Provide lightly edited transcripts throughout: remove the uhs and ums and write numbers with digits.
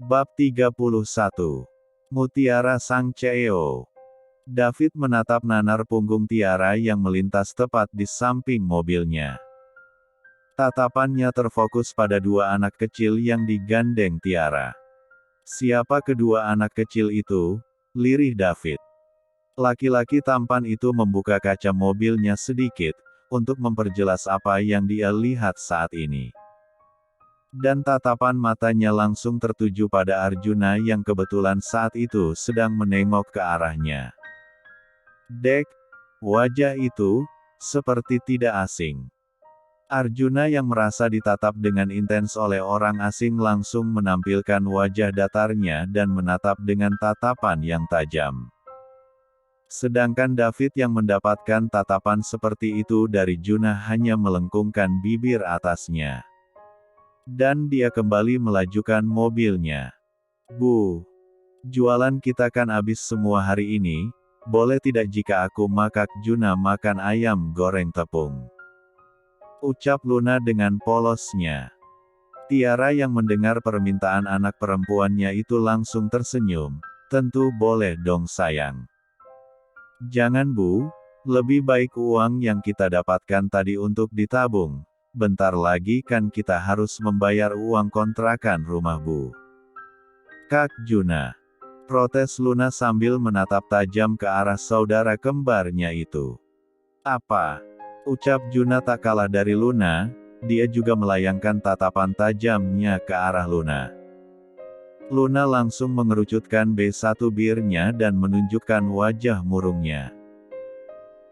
Bab 31. Mutiara Sang CEO. David menatap nanar punggung Tiara yang melintas tepat di samping mobilnya. Tatapannya terfokus pada dua anak kecil yang digandeng Tiara. Siapa kedua anak kecil itu? Lirih David. Laki-laki tampan itu membuka kaca mobilnya sedikit, untuk memperjelas apa yang dia lihat saat ini. Dan tatapan matanya langsung tertuju pada Arjuna yang kebetulan saat itu sedang menengok ke arahnya. Dek, wajah itu, seperti tidak asing. Arjuna yang merasa ditatap dengan intens oleh orang asing langsung menampilkan wajah datarnya dan menatap dengan tatapan yang tajam. Sedangkan David yang mendapatkan tatapan seperti itu dari Juna hanya melengkungkan bibir atasnya. Dan dia kembali melajukan mobilnya. Bu, jualan kita kan habis semua hari ini, boleh tidak jika aku makak Juna makan ayam goreng tepung? Ucap Luna dengan polosnya. Tiara yang mendengar permintaan anak perempuannya itu langsung tersenyum, tentu boleh dong sayang. Jangan Bu, lebih baik uang yang kita dapatkan tadi untuk ditabung. Bentar lagi kan kita harus membayar uang kontrakan rumah Bu. Kak Juna. Protes Luna sambil menatap tajam ke arah saudara kembarnya itu. Apa? Ucap Juna tak kalah dari Luna, dia juga melayangkan tatapan tajamnya ke arah Luna. Luna langsung mengerucutkan B1 birnya dan menunjukkan wajah murungnya.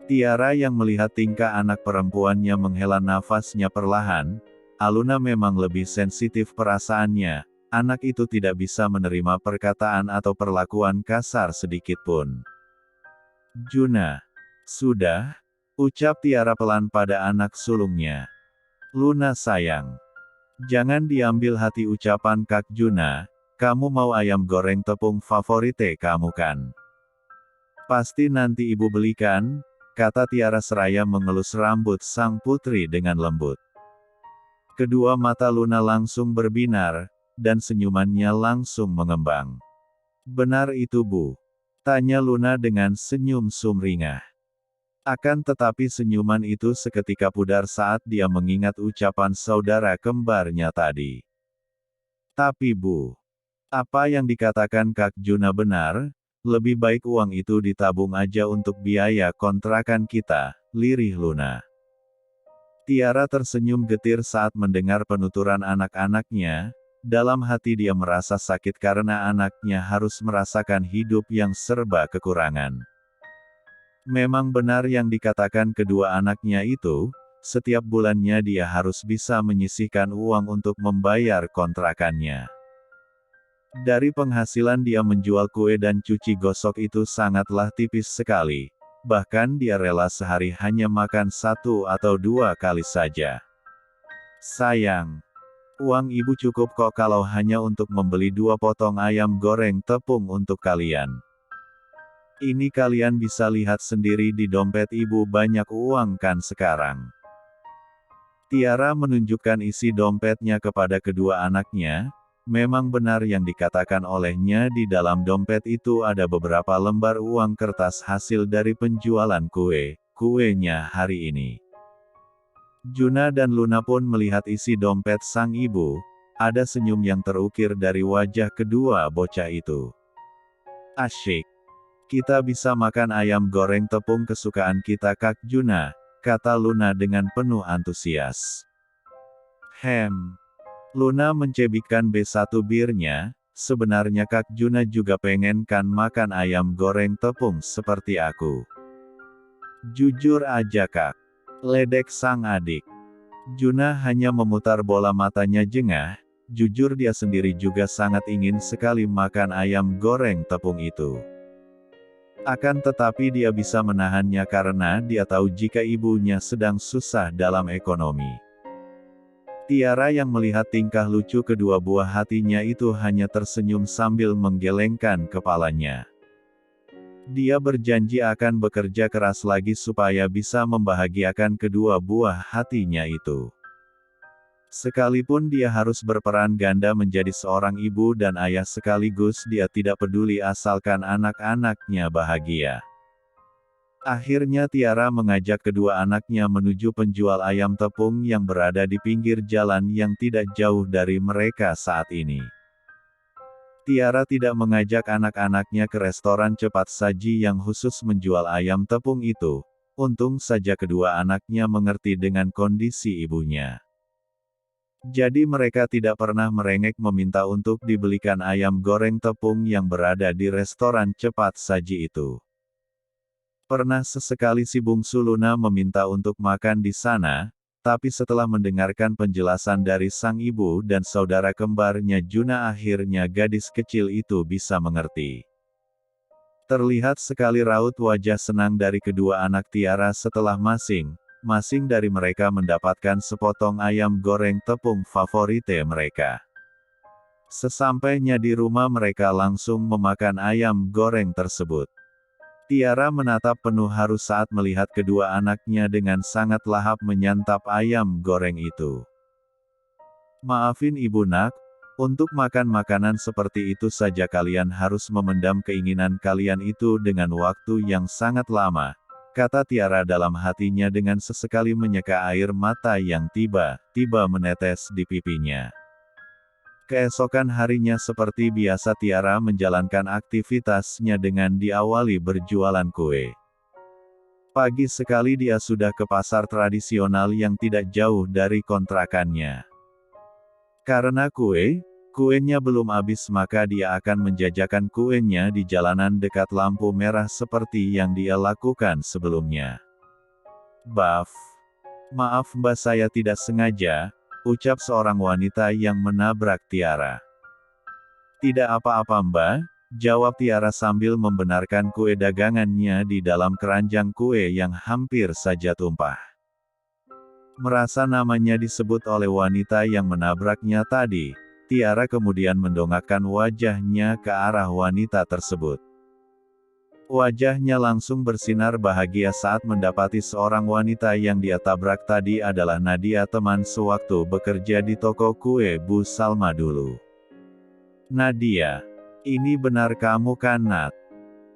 Tiara yang melihat tingkah anak perempuannya menghela nafasnya perlahan, Aluna memang lebih sensitif perasaannya, anak itu tidak bisa menerima perkataan atau perlakuan kasar sedikitpun. Juna. Sudah? Ucap Tiara pelan pada anak sulungnya. Luna sayang. Jangan diambil hati ucapan Kak Juna, kamu mau ayam goreng tepung favorite kamu kan? Pasti nanti ibu belikan, kata Tiara seraya mengelus rambut sang putri dengan lembut. Kedua mata Luna langsung berbinar, dan senyumannya langsung mengembang. Benar itu Bu? Tanya Luna dengan senyum sumringah. Akan tetapi senyuman itu seketika pudar saat dia mengingat ucapan saudara kembarnya tadi. Tapi Bu, apa yang dikatakan Kak Juna benar? Lebih baik uang itu ditabung aja untuk biaya kontrakan kita, lirih Luna. Tiara tersenyum getir saat mendengar penuturan anak-anaknya, dalam hati dia merasa sakit karena anaknya harus merasakan hidup yang serba kekurangan. Memang benar yang dikatakan kedua anaknya itu, setiap bulannya dia harus bisa menyisihkan uang untuk membayar kontrakannya. Dari penghasilan dia menjual kue dan cuci gosok itu sangatlah tipis sekali. Bahkan dia rela sehari hanya makan 1 atau 2 kali saja. Sayang. Uang ibu cukup kok kalau hanya untuk membeli 2 potong ayam goreng tepung untuk kalian. Ini kalian bisa lihat sendiri di dompet ibu banyak uang kan sekarang. Tiara menunjukkan isi dompetnya kepada kedua anaknya. Memang benar yang dikatakan olehnya di dalam dompet itu ada beberapa lembar uang kertas hasil dari penjualan kuenya hari ini. Juna dan Luna pun melihat isi dompet sang ibu, ada senyum yang terukir dari wajah kedua bocah itu. Asyik. Kita bisa makan ayam goreng tepung kesukaan kita Kak Juna, kata Luna dengan penuh antusias. Luna mencebikkan B1 birnya, sebenarnya Kak Juna juga pengen kan makan ayam goreng tepung seperti aku. Jujur aja Kak. Ledek sang adik. Juna hanya memutar bola matanya jengah, jujur dia sendiri juga sangat ingin sekali makan ayam goreng tepung itu. Akan tetapi dia bisa menahannya karena dia tahu jika ibunya sedang susah dalam ekonomi. Tiara yang melihat tingkah lucu kedua buah hatinya itu hanya tersenyum sambil menggelengkan kepalanya. Dia berjanji akan bekerja keras lagi supaya bisa membahagiakan kedua buah hatinya itu. Sekalipun dia harus berperan ganda menjadi seorang ibu dan ayah sekaligus, dia tidak peduli asalkan anak-anaknya bahagia. Akhirnya Tiara mengajak kedua anaknya menuju penjual ayam tepung yang berada di pinggir jalan yang tidak jauh dari mereka saat ini. Tiara tidak mengajak anak-anaknya ke restoran cepat saji yang khusus menjual ayam tepung itu. Untung saja kedua anaknya mengerti dengan kondisi ibunya. Jadi mereka tidak pernah merengek meminta untuk dibelikan ayam goreng tepung yang berada di restoran cepat saji itu. Pernah sesekali si bungsu Luna meminta untuk makan di sana, tapi setelah mendengarkan penjelasan dari sang ibu dan saudara kembarnya Juna, akhirnya gadis kecil itu bisa mengerti. Terlihat sekali raut wajah senang dari kedua anak Tiara setelah masing-masing dari mereka mendapatkan sepotong ayam goreng tepung favorite mereka. Sesampainya di rumah mereka langsung memakan ayam goreng tersebut. Tiara menatap penuh haru saat melihat kedua anaknya dengan sangat lahap menyantap ayam goreng itu. Maafin ibu nak, untuk makan makanan seperti itu saja kalian harus memendam keinginan kalian itu dengan waktu yang sangat lama, kata Tiara dalam hatinya dengan sesekali menyeka air mata yang tiba-tiba menetes di pipinya. Keesokan harinya seperti biasa Tiara menjalankan aktivitasnya dengan diawali berjualan kue. Pagi sekali dia sudah ke pasar tradisional yang tidak jauh dari kontrakannya. Karena kuenya belum habis maka dia akan menjajakan kuenya di jalanan dekat lampu merah seperti yang dia lakukan sebelumnya. Maaf mbak, saya tidak sengaja, ucap seorang wanita yang menabrak Tiara. Tidak apa-apa mbak, jawab Tiara sambil membenarkan kue dagangannya di dalam keranjang kue yang hampir saja tumpah. Merasa namanya disebut oleh wanita yang menabraknya tadi, Tiara kemudian mendongakkan wajahnya ke arah wanita tersebut. Wajahnya langsung bersinar bahagia saat mendapati seorang wanita yang dia tabrak tadi adalah Nadia, teman sewaktu bekerja di toko kue Bu Salma dulu. Nadia, ini benar kamu kan Nat?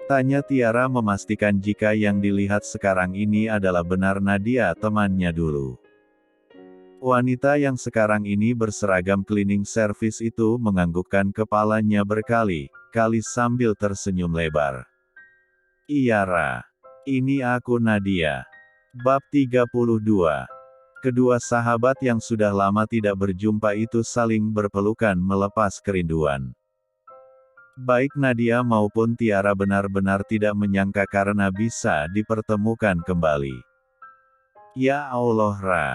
Tanya Tiara memastikan jika yang dilihat sekarang ini adalah benar Nadia temannya dulu. Wanita yang sekarang ini berseragam cleaning service itu menganggukkan kepalanya berkali-kali sambil tersenyum lebar. Iya Ra. Ini aku Nadia. Bab 32. Kedua sahabat yang sudah lama tidak berjumpa itu saling berpelukan melepas kerinduan. Baik Nadia maupun Tiara benar-benar tidak menyangka karena bisa dipertemukan kembali. Ya Allah Ra.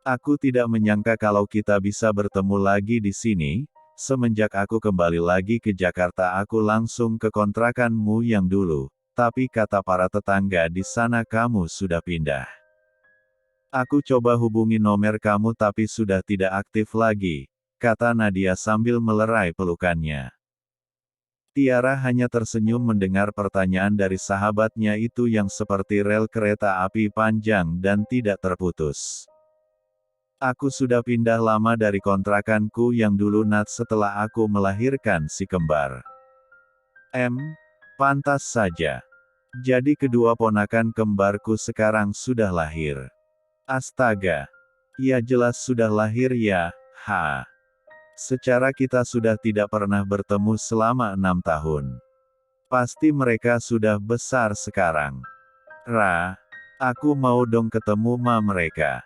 Aku tidak menyangka kalau kita bisa bertemu lagi di sini. Semenjak aku kembali lagi ke Jakarta aku langsung ke kontrakanmu yang dulu. Tapi kata para tetangga di sana kamu sudah pindah. Aku coba hubungi nomor kamu tapi sudah tidak aktif lagi, kata Nadia sambil melerai pelukannya. Tiara hanya tersenyum mendengar pertanyaan dari sahabatnya itu yang seperti rel kereta api panjang dan tidak terputus. Aku sudah pindah lama dari kontrakanku yang dulu Nat, setelah aku melahirkan si kembar. Pantas saja. Jadi kedua ponakan kembarku sekarang sudah lahir. Astaga. Ya jelas sudah lahir ya, Secara kita sudah tidak pernah bertemu selama 6 tahun. Pasti mereka sudah besar sekarang. Ra, aku mau dong ketemu mereka.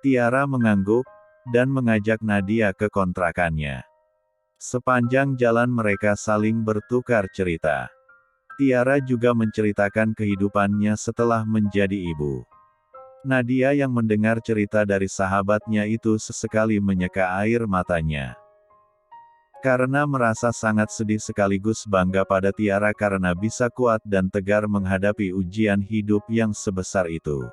Tiara mengangguk, dan mengajak Nadia ke kontrakannya. Sepanjang jalan mereka saling bertukar cerita. Tiara juga menceritakan kehidupannya setelah menjadi ibu. Nadia yang mendengar cerita dari sahabatnya itu sesekali menyeka air matanya. Karena merasa sangat sedih sekaligus bangga pada Tiara karena bisa kuat dan tegar menghadapi ujian hidup yang sebesar itu.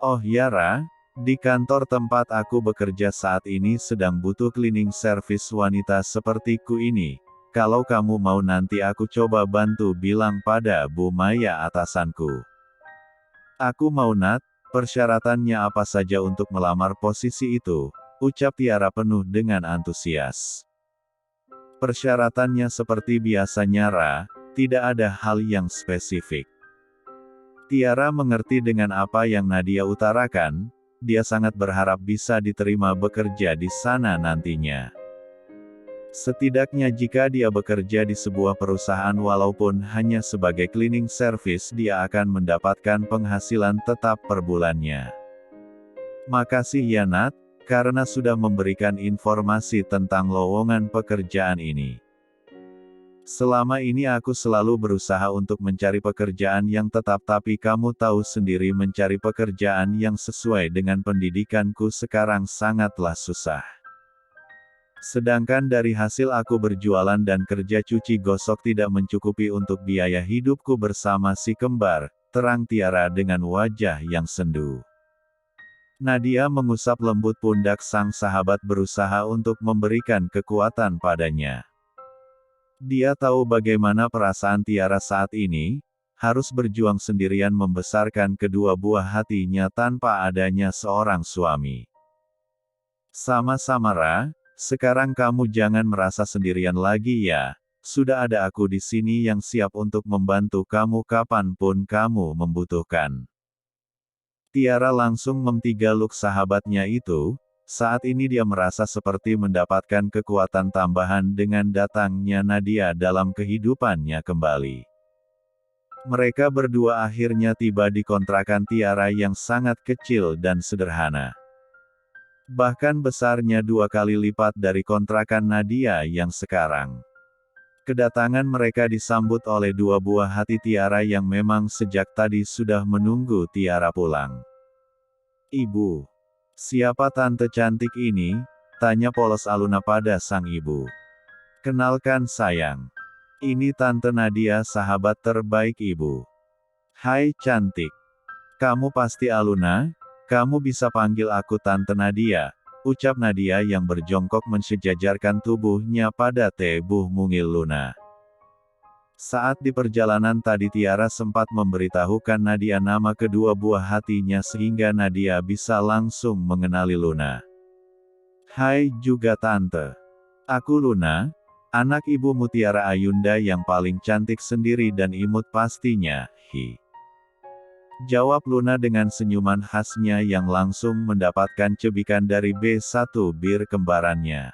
Oh ya Ra, di kantor tempat aku bekerja saat ini sedang butuh cleaning service wanita sepertiku ini. Kalau kamu mau nanti aku coba bantu bilang pada Bu Maya atasanku. Aku mau Nat, Persyaratannya apa saja untuk melamar posisi itu? Ucap Tiara penuh dengan antusias. Persyaratannya seperti biasanya Ra, tidak ada hal yang spesifik. Tiara mengerti dengan apa yang Nadia utarakan, dia sangat berharap bisa diterima bekerja di sana nantinya. Setidaknya jika dia bekerja di sebuah perusahaan walaupun hanya sebagai cleaning service dia akan mendapatkan penghasilan tetap per bulannya. Makasih ya Nat, karena sudah memberikan informasi tentang lowongan pekerjaan ini. Selama ini aku selalu berusaha untuk mencari pekerjaan yang tetap tapi kamu tahu sendiri mencari pekerjaan yang sesuai dengan pendidikanku sekarang sangatlah susah. Sedangkan dari hasil aku berjualan dan kerja cuci gosok tidak mencukupi untuk biaya hidupku bersama si kembar, terang Tiara dengan wajah yang sendu. Nadia mengusap lembut pundak sang sahabat berusaha untuk memberikan kekuatan padanya. Dia tahu bagaimana perasaan Tiara saat ini, harus berjuang sendirian membesarkan kedua buah hatinya tanpa adanya seorang suami. Sama-sama Ra, sekarang kamu jangan merasa sendirian lagi ya, sudah ada aku di sini yang siap untuk membantu kamu kapanpun kamu membutuhkan. Tiara langsung mentigaluk sahabatnya itu. Saat ini dia merasa seperti mendapatkan kekuatan tambahan dengan datangnya Nadia dalam kehidupannya kembali. Mereka berdua akhirnya tiba di kontrakan Tiara yang sangat kecil dan sederhana. Bahkan besarnya 2 kali lipat dari kontrakan Nadia yang sekarang. Kedatangan mereka disambut oleh dua buah hati Tiara yang memang sejak tadi sudah menunggu Tiara pulang. Ibu. Siapa tante cantik ini? Tanya polos Aluna pada sang ibu. Kenalkan sayang. Ini tante Nadia sahabat terbaik ibu. Hai cantik. Kamu pasti Aluna? Kamu bisa panggil aku tante Nadia. Ucap Nadia yang berjongkok mensejajarkan tubuhnya pada tubuh mungil Luna. Saat di perjalanan tadi Tiara sempat memberitahukan Nadia nama kedua buah hatinya sehingga Nadia bisa langsung mengenali Luna. Hai juga tante. Aku Luna, anak ibu Mutiara Ayunda yang paling cantik sendiri dan imut pastinya, hi. Jawab Luna dengan senyuman khasnya yang langsung mendapatkan cebikan dari B1 bir kembarannya.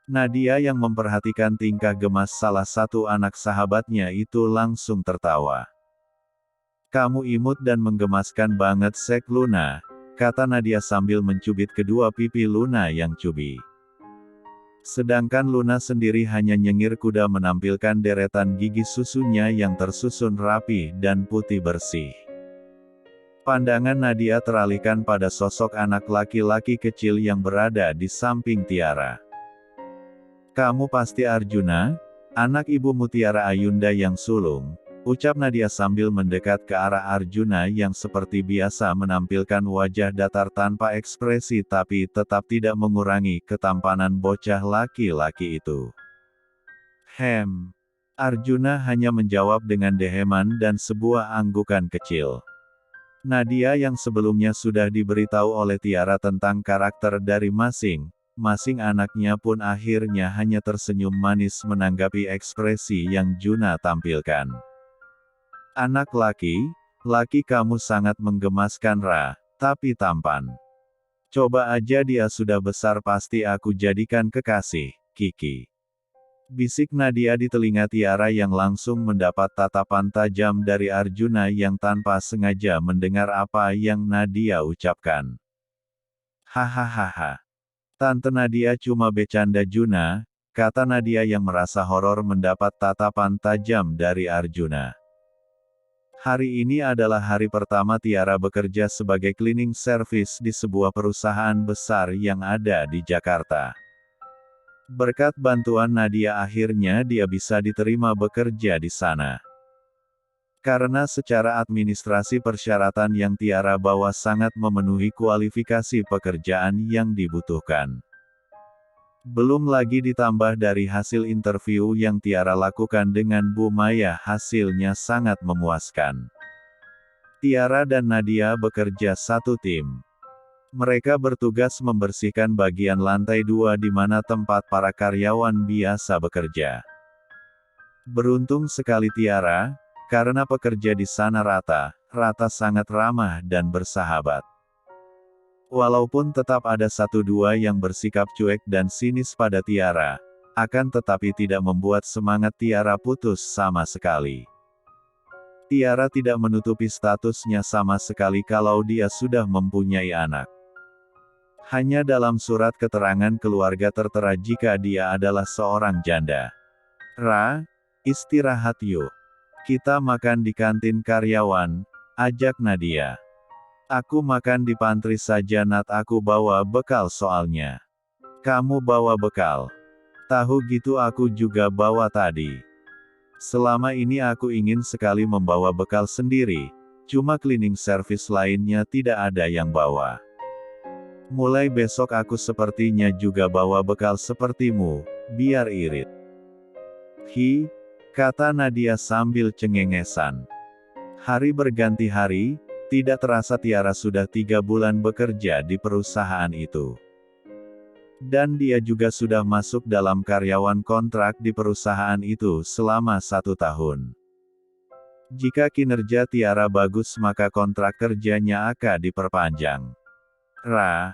Nadia yang memperhatikan tingkah gemas salah satu anak sahabatnya itu langsung tertawa. Kamu imut dan menggemaskan banget Sek Luna, kata Nadia sambil mencubit kedua pipi Luna yang cubi. Sedangkan Luna sendiri hanya nyengir kuda menampilkan deretan gigi susunya yang tersusun rapi dan putih bersih. Pandangan Nadia teralihkan pada sosok anak laki-laki kecil yang berada di samping Tiara. Kamu pasti Arjuna, anak ibu Mutiara Ayunda yang sulung, ucap Nadia sambil mendekat ke arah Arjuna yang seperti biasa menampilkan wajah datar tanpa ekspresi tapi tetap tidak mengurangi ketampanan bocah laki-laki itu. Arjuna hanya menjawab dengan deheman dan sebuah anggukan kecil. Nadia yang sebelumnya sudah diberitahu oleh Tiara tentang karakter dari masing anaknya pun akhirnya hanya tersenyum manis menanggapi ekspresi yang Juna tampilkan. Anak laki kamu sangat menggemaskan Ra, tapi tampan. Coba aja dia sudah besar pasti aku jadikan kekasih, Kiki. Bisik Nadia di telinga Tiara yang langsung mendapat tatapan tajam dari Arjuna yang tanpa sengaja mendengar apa yang Nadia ucapkan. Hahaha. Tante Nadia cuma bercanda Juna, kata Nadia yang merasa horor mendapat tatapan tajam dari Arjuna. Hari ini adalah hari pertama Tiara bekerja sebagai cleaning service di sebuah perusahaan besar yang ada di Jakarta. Berkat bantuan Nadia akhirnya dia bisa diterima bekerja di sana. Karena secara administrasi persyaratan yang Tiara bawa sangat memenuhi kualifikasi pekerjaan yang dibutuhkan. Belum lagi ditambah dari hasil interview yang Tiara lakukan dengan Bu Maya hasilnya sangat memuaskan. Tiara dan Nadia bekerja satu tim. Mereka bertugas membersihkan bagian lantai 2 di mana tempat para karyawan biasa bekerja. Beruntung sekali Tiara, karena pekerja di sana rata sangat ramah dan bersahabat. Walaupun tetap ada satu dua yang bersikap cuek dan sinis pada Tiara, akan tetapi tidak membuat semangat Tiara putus sama sekali. Tiara tidak menutupi statusnya sama sekali kalau dia sudah mempunyai anak. Hanya dalam surat keterangan keluarga tertera jika dia adalah seorang janda. Ra, istirahat yuk. Kita makan di kantin karyawan, ajak Nadia. Aku makan di pantry saja Nat, aku bawa bekal soalnya. Kamu bawa bekal? Tahu gitu aku juga bawa tadi. Selama ini aku ingin sekali membawa bekal sendiri, cuma cleaning service lainnya tidak ada yang bawa. Mulai besok aku sepertinya juga bawa bekal sepertimu, biar irit. Hi, kata Nadia sambil cengengesan. Hari berganti hari, tidak terasa Tiara sudah 3 bulan bekerja di perusahaan itu. Dan dia juga sudah masuk dalam karyawan kontrak di perusahaan itu selama 1 tahun. Jika kinerja Tiara bagus maka kontrak kerjanya akan diperpanjang. Ra,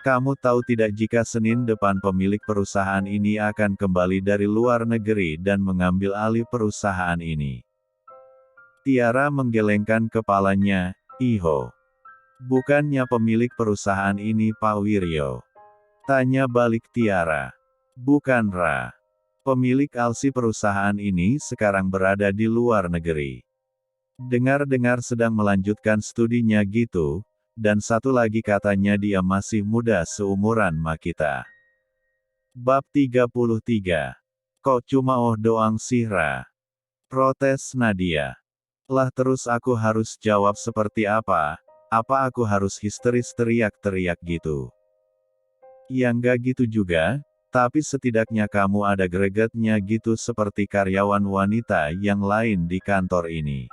kamu tahu tidak jika Senin depan pemilik perusahaan ini akan kembali dari luar negeri dan mengambil alih perusahaan ini? Tiara menggelengkan kepalanya, Iho. Bukannya pemilik perusahaan ini Pak Wiryo? Tanya balik Tiara. Bukan Ra. Pemilik alsi perusahaan ini sekarang berada di luar negeri. Dengar-dengar sedang melanjutkan studinya gitu. Dan satu lagi katanya dia masih muda seumuran ma kita. Bab 33. Kok cuma oh doang sih Ra? Protes Nadia. Lah terus aku harus jawab seperti apa? Apa aku harus histeris teriak-teriak gitu? Ya nggak gitu juga, tapi setidaknya kamu ada gregetnya gitu seperti karyawan wanita yang lain di kantor ini.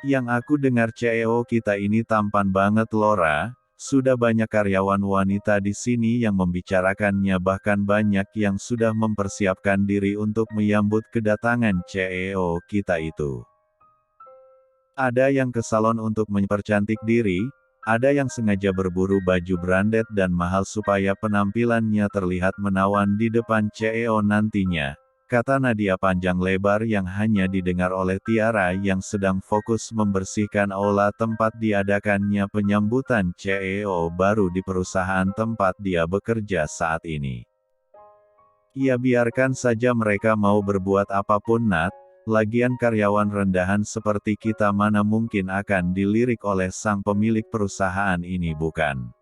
Yang aku dengar CEO kita ini tampan banget Lora, sudah banyak karyawan wanita di sini yang membicarakannya bahkan banyak yang sudah mempersiapkan diri untuk menyambut kedatangan CEO kita itu. Ada yang ke salon untuk mempercantik diri, ada yang sengaja berburu baju branded dan mahal supaya penampilannya terlihat menawan di depan CEO nantinya. Kata Nadia panjang lebar yang hanya didengar oleh Tiara yang sedang fokus membersihkan aula tempat diadakannya penyambutan CEO baru di perusahaan tempat dia bekerja saat ini. Ya biarkan saja mereka mau berbuat apapun Nat, lagian karyawan rendahan seperti kita mana mungkin akan dilirik oleh sang pemilik perusahaan ini bukan?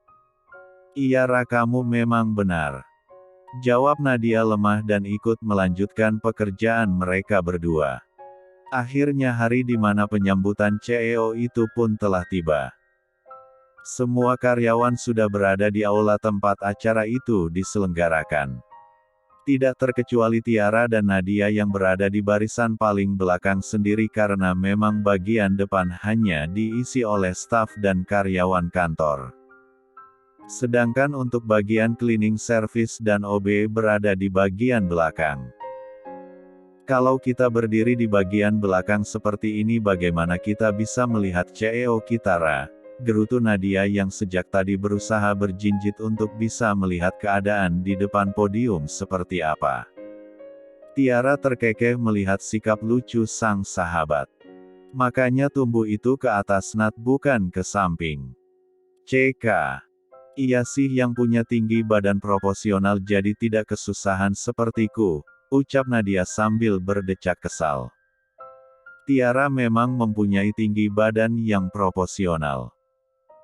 Iya Ra kamu memang benar. Jawab Nadia lemah dan ikut melanjutkan pekerjaan mereka berdua. Akhirnya hari di mana penyambutan CEO itu pun telah tiba. Semua karyawan sudah berada di aula tempat acara itu diselenggarakan. Tidak terkecuali Tiara dan Nadia yang berada di barisan paling belakang sendiri karena memang bagian depan hanya diisi oleh staf dan karyawan kantor. Sedangkan untuk bagian cleaning service dan OB berada di bagian belakang. Kalau kita berdiri di bagian belakang seperti ini bagaimana kita bisa melihat CEO kita Ra? Gerutu Nadia yang sejak tadi berusaha berjinjit untuk bisa melihat keadaan di depan podium seperti apa. Tiara terkekeh melihat sikap lucu sang sahabat. Makanya tumbuh itu ke atas Nat bukan ke samping. CK. Iya sih yang punya tinggi badan proporsional jadi tidak kesusahan sepertiku, ucap Nadia sambil berdecak kesal. Tiara memang mempunyai tinggi badan yang proporsional.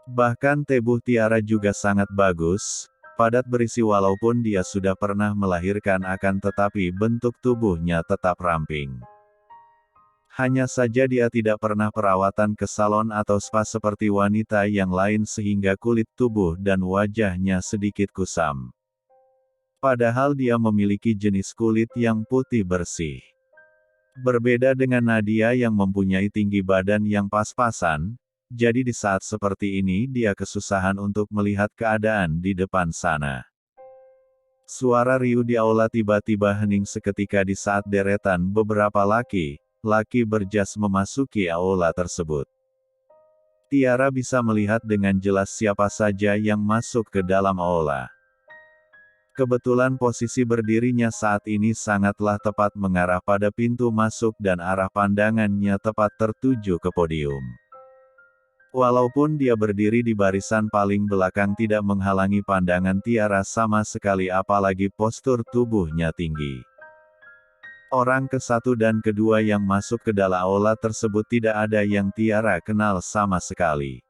Bahkan tubuh Tiara juga sangat bagus, padat berisi walaupun dia sudah pernah melahirkan akan tetapi bentuk tubuhnya tetap ramping. Hanya saja dia tidak pernah perawatan ke salon atau spa seperti wanita yang lain sehingga kulit tubuh dan wajahnya sedikit kusam. Padahal dia memiliki jenis kulit yang putih bersih. Berbeda dengan Nadia yang mempunyai tinggi badan yang pas-pasan, jadi di saat seperti ini dia kesusahan untuk melihat keadaan di depan sana. Suara riuh di aula tiba-tiba hening seketika di saat deretan beberapa laki-laki berjas memasuki aula tersebut. Tiara bisa melihat dengan jelas siapa saja yang masuk ke dalam aula. Kebetulan posisi berdirinya saat ini sangatlah tepat mengarah pada pintu masuk dan arah pandangannya tepat tertuju ke podium. Walaupun dia berdiri di barisan paling belakang tidak menghalangi pandangan Tiara sama sekali apalagi postur tubuhnya tinggi. Orang ke-1 dan kedua yang masuk ke dalam aula tersebut tidak ada yang Tiara kenal sama sekali.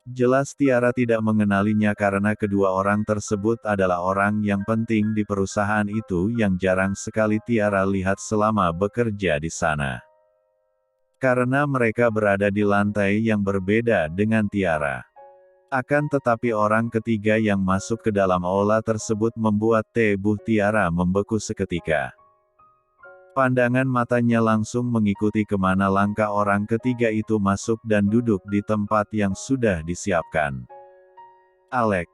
Jelas Tiara tidak mengenalinya karena kedua orang tersebut adalah orang yang penting di perusahaan itu yang jarang sekali Tiara lihat selama bekerja di sana. Karena mereka berada di lantai yang berbeda dengan Tiara. Akan tetapi orang ketiga yang masuk ke dalam aula tersebut membuat tubuh Tiara membeku seketika. Pandangan matanya langsung mengikuti kemana langkah orang ketiga itu masuk dan duduk di tempat yang sudah disiapkan. Alex.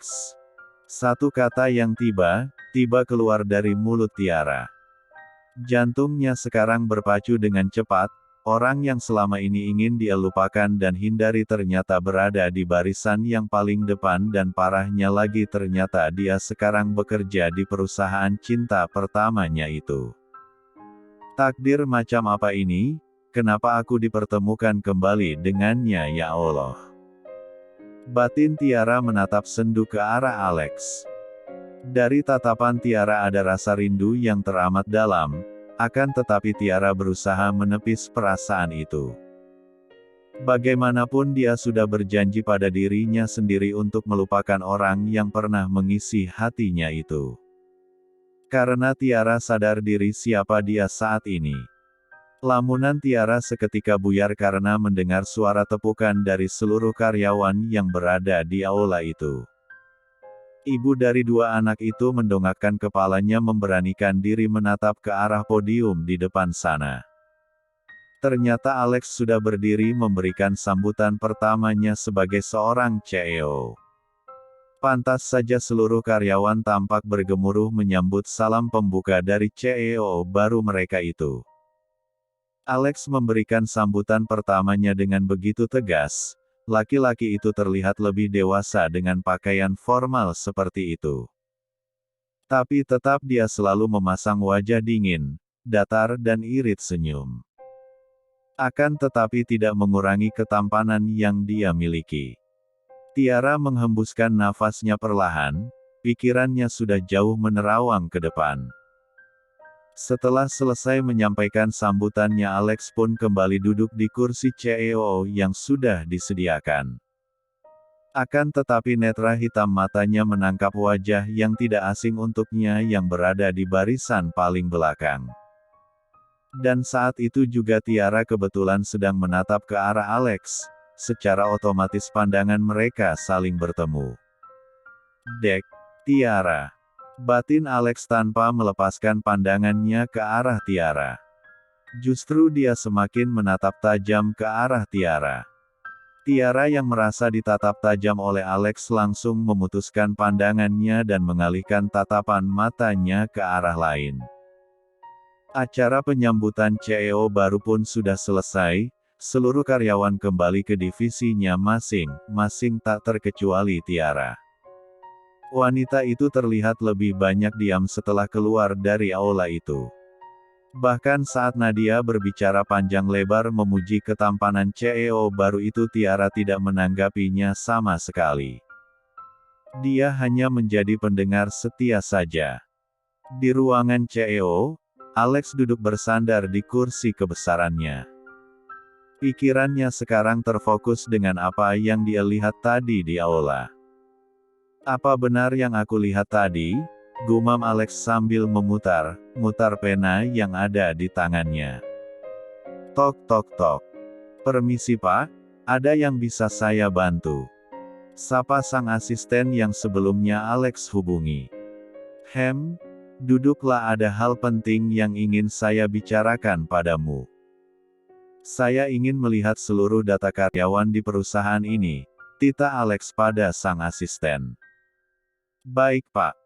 Satu kata yang tiba-tiba keluar dari mulut Tiara. Jantungnya sekarang berpacu dengan cepat, orang yang selama ini ingin dia lupakan dan hindari ternyata berada di barisan yang paling depan dan parahnya lagi ternyata dia sekarang bekerja di perusahaan cinta pertamanya itu. Takdir macam apa ini? Kenapa aku dipertemukan kembali dengannya ya Allah? Batin Tiara menatap sendu ke arah Alex. Dari tatapan Tiara ada rasa rindu yang teramat dalam, akan tetapi Tiara berusaha menepis perasaan itu. Bagaimanapun dia sudah berjanji pada dirinya sendiri untuk melupakan orang yang pernah mengisi hatinya itu. Karena Tiara sadar diri siapa dia saat ini. Lamunan Tiara seketika buyar karena mendengar suara tepukan dari seluruh karyawan yang berada di aula itu. Ibu dari dua anak itu mendongakkan kepalanya memberanikan diri menatap ke arah podium di depan sana. Ternyata Alex sudah berdiri memberikan sambutan pertamanya sebagai seorang CEO. Pantas saja seluruh karyawan tampak bergemuruh menyambut salam pembuka dari CEO baru mereka itu. Alex memberikan sambutan pertamanya dengan begitu tegas, laki-laki itu terlihat lebih dewasa dengan pakaian formal seperti itu. Tapi tetap dia selalu memasang wajah dingin, datar dan irit senyum. Akan tetapi tidak mengurangi ketampanan yang dia miliki. Tiara menghembuskan nafasnya perlahan, pikirannya sudah jauh menerawang ke depan. Setelah selesai menyampaikan sambutannya Alex pun kembali duduk di kursi CEO yang sudah disediakan. Akan tetapi netra hitam matanya menangkap wajah yang tidak asing untuknya yang berada di barisan paling belakang. Dan saat itu juga Tiara kebetulan sedang menatap ke arah Alex. Secara otomatis pandangan mereka saling bertemu. Dek, Tiara. Batin Alex tanpa melepaskan pandangannya ke arah Tiara. Justru dia semakin menatap tajam ke arah Tiara. Tiara yang merasa ditatap tajam oleh Alex langsung memutuskan pandangannya dan mengalihkan tatapan matanya ke arah lain. Acara penyambutan CEO baru pun sudah selesai. Seluruh karyawan kembali ke divisinya masing-masing tak terkecuali Tiara. Wanita itu terlihat lebih banyak diam setelah keluar dari aula itu. Bahkan saat Nadia berbicara panjang lebar memuji ketampanan CEO baru itu Tiara tidak menanggapinya sama sekali. Dia hanya menjadi pendengar setia saja. Di ruangan CEO, Alex duduk bersandar di kursi kebesarannya. Pikirannya sekarang terfokus dengan apa yang dia lihat tadi di aula. Apa benar yang aku lihat tadi? Gumam Alex sambil memutar pena yang ada di tangannya. Tok tok tok. Permisi Pak, ada yang bisa saya bantu? Sapa sang asisten yang sebelumnya Alex hubungi. Duduklah, ada hal penting yang ingin saya bicarakan padamu. Saya ingin melihat seluruh data karyawan di perusahaan ini, tita Alex pada sang asisten. Baik, Pak.